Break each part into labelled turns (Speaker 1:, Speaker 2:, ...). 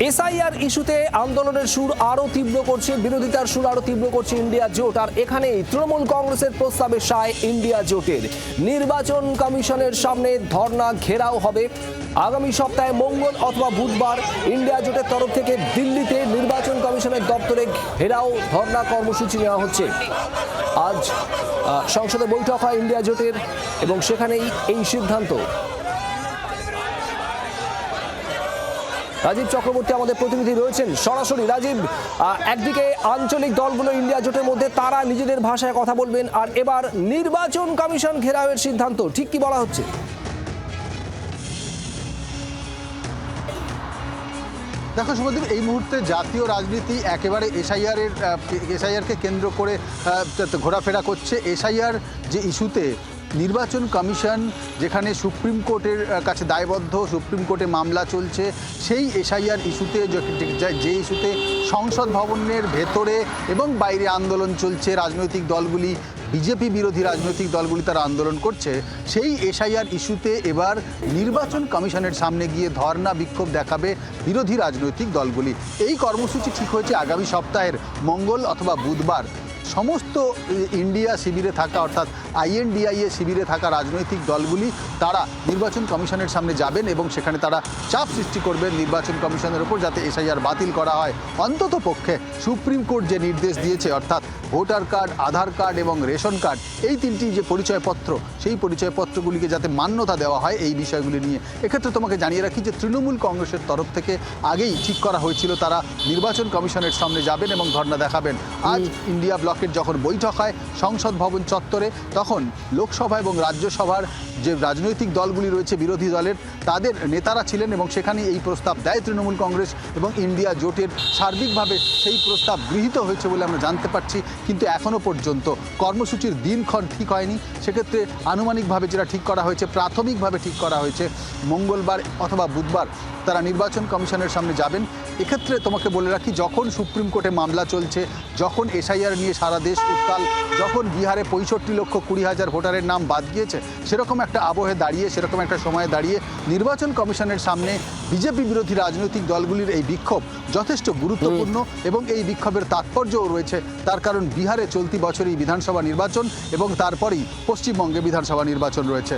Speaker 1: SIR ইস্যুতে আন্দোলনের সুর আরো তীব্র করছে, বিরোধিতার সুর আরো তীব্র করছে ইন্ডিয়া জোট। আর এখানেই তৃণমূল কংগ্রেসের প্রস্তাবে সায় ইন্ডিয়া জোটের। নির্বাচন কমিশনের সামনে ধর্ণা ঘেরাও হবে। আগামী সপ্তাহে মঙ্গল অথবা বুধবার ইন্ডিয়া জোটের তরফ থেকে দিল্লিতে নির্বাচন কমিশনের দপ্তরে ঘেরাও ধর্ণা কর্মসূচি নেওয়া হচ্ছে। আজ সংসদে বৈঠক হয় ইন্ডিয়া জোটের এবং সেখানেই এই সিদ্ধান্ত। রাজীব চক্রবর্তী আমাদের প্রতিনিধি রয়েছেন সরাসরি। রাজীব, একদিকে আঞ্চলিক দলগুলো ইন্ডিয়া জোটের মধ্যে তারা নিজেদের ভাষায় কথা বলবেন, আর এবার নির্বাচন কমিশন ঘেরাওয়ের সিদ্ধান্ত, ঠিক কি বলা হচ্ছে?
Speaker 2: দেখো শুভদীপ, এই মুহূর্তে জাতীয় রাজনীতি একেবারে এসআইআরকে কেন্দ্র করে ঘোরাফেরা করছে। এসআইআর যে ইস্যুতে নির্বাচন কমিশন যেখানে সুপ্রিম কোর্টের কাছে দায়বদ্ধ, সুপ্রিম কোর্টে মামলা চলছে, সেই এসআইআর ইস্যুতে যে ইস্যুতে সংসদ ভবনের ভেতরে এবং বাইরে আন্দোলন চলছে, রাজনৈতিক দলগুলি, বিজেপি বিরোধী রাজনৈতিক দলগুলি তারা আন্দোলন করছে, সেই এসআইআর ইস্যুতে এবার নির্বাচন কমিশনের সামনে গিয়ে ধর্ণা বিক্ষোভ দেখাবে বিরোধী রাজনৈতিক দলগুলি। এই কর্মসূচি ঠিক হয়েছে আগামী সপ্তাহের মঙ্গল অথবা বুধবার। সমস্ত ইন্ডিয়া শিবিরে থাকা অর্থাৎ আইএনডিআইএ শিবিরে থাকা রাজনৈতিক দলগুলি তারা নির্বাচন কমিশনের সামনে যাবেন এবং সেখানে তারা চাপ সৃষ্টি করবেন নির্বাচন কমিশনের উপর যাতে এসআইআর বাতিল করা হয়। অন্তত পক্ষে সুপ্রিম কোর্ট যে নির্দেশ দিয়েছে অর্থাৎ ভোটার কার্ড, আধার কার্ড এবং রেশন কার্ড, এই তিনটি যে পরিচয়পত্র, সেই পরিচয়পত্রগুলিকে যাতে মান্যতা দেওয়া হয় এই বিষয়গুলি নিয়ে। এক্ষেত্রে তোমাকে জানিয়ে রাখি যে তৃণমূল কংগ্রেসের তরফ থেকে আগেই ঠিক করা হয়েছিল তারা নির্বাচন কমিশনের সামনে যাবেন এবং ধর্ণা দেখাবেন। আজ ইন্ডিয়া ব্লকের যখন বৈঠক হয় সংসদ ভবন চত্বরে, তখন লোকসভা এবং রাজ্যসভার যে রাজনৈতিক দলগুলি রয়েছে বিরোধী দলের, তাদের নেতারা ছিলেন এবং সেখানে এই প্রস্তাব দেয় তৃণমূল কংগ্রেস এবং ইন্ডিয়া জোটের। সার্বিকভাবে সেই প্রস্তাব গৃহীত হয়েছে বলে আমরা জানতে পারছি, কিন্তু এখনও পর্যন্ত কর্মসূচির দিনক্ষণ ঠিক হয়নি। সেক্ষেত্রে আনুমানিকভাবে যেটা ঠিক করা হয়েছে, প্রাথমিকভাবে ঠিক করা হয়েছে মঙ্গলবার অথবা বুধবার তারা নির্বাচন কমিশনের সামনে যাবেন। এক্ষেত্রে তোমাকে বলে রাখি, যখন সুপ্রিম কোর্টে মামলা চলছে, যখন এসআইআর নিয়ে সারা দেশ উত্তাল, যখন বিহারে 65,20,000 ভোটারের নাম বাদ গিয়েছে, সেরকম একটা আবহে দাঁড়িয়ে, সেরকম একটা সময়ে দাঁড়িয়ে নির্বাচন কমিশনের সামনে বিজেপি বিরোধী রাজনৈতিক দলগুলির এই বিক্ষোভ যথেষ্ট গুরুত্বপূর্ণ এবং এই বিক্ষোভের তাৎপর্যও রয়েছে। তার কারণ বিহারে চলতি বছরই বিধানসভা নির্বাচন এবং তারপরেই পশ্চিমবঙ্গে বিধানসভা নির্বাচন রয়েছে।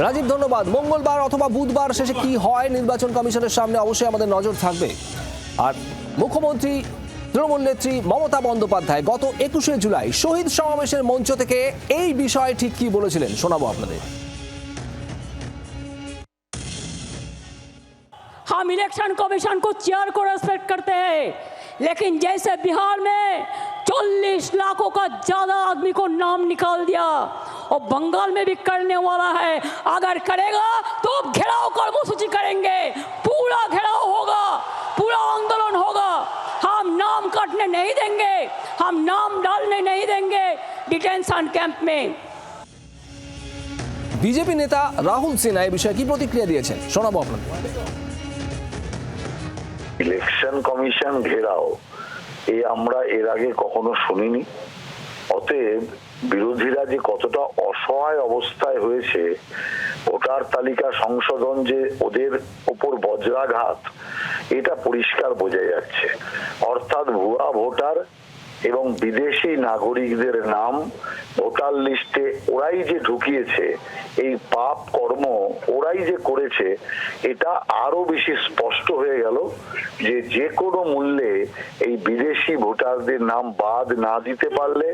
Speaker 1: রাজীব, ধন্যবাদ। মঙ্গলবার অথবা বুধবার শেষে কি হয় নির্বাচন কমিশনের সামনে অবশ্যই আমাদের নজর থাকবে। আর মুখ্যমন্ত্রী তৃণমূল নেত্রী মমতা বন্দ্যোপাধ্যায় গত 21শে জুলাই শহীদ সমাবেশের মঞ্চ থেকে এই বিষয়ে ঠিক কি বলেছিলেন শোনাবো আপনাদের।
Speaker 3: हम इलेक्शन कमीशन को चेयर को रेस्पेक्ट करते हैं, लेकिन जैसे बिहार में 40 लाखों का ज्यादा आदमी को नाम निकाल दिया और बंगाल में भी करने वाला है, अगर करेगा तो घेराव कर्मसूची करेंगे, पूरा घेराव होगा, पूरा आंदोलन होगा। हम नाम काटने नहीं देंगे, हम नाम डालने नहीं देंगे डिटेंशन कैंप में।
Speaker 1: বিজেপি নেতা রাহুল সিনহা এই বিষয়ে কি প্রতিক্রিয়া দিয়েছেন শোনাবো আপনাদের।
Speaker 4: ইলেকশন কমিশন ঘেরাও আমরা এর আগে কখনো শুনিনি। অতএব বিরোধীরা যে কতটা অসহায় অবস্থায় হয়েছে, ভোটার তালিকা সংশোধন যে ওদের ওপর বজ্রাঘাত, এটা পরিষ্কার বোঝা যাচ্ছে। অর্থাৎ ভুয়া ভোটার এবং বিদেশি নাগরিকদের নাম ভোটার লিস্টে ওরাই যে ঢুকিয়েছে, এই পাপ কর্ম ওরাই যে করেছে, এটা আরো বেশি স্পষ্ট হয়ে গেল যে যে কোনো মূল্যে এই বিদেশি ভোটারদের নাম বাদ না দিতে পারলে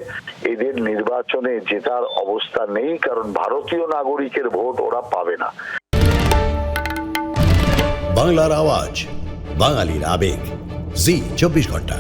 Speaker 4: এদের নির্বাচনে জেতার অবস্থা নেই, কারণ ভারতীয় নাগরিকের ভোট ওরা পাবে না।
Speaker 5: বাংলার আওয়াজ, বাঙালির আবেগ, জি 24 ঘন্টা।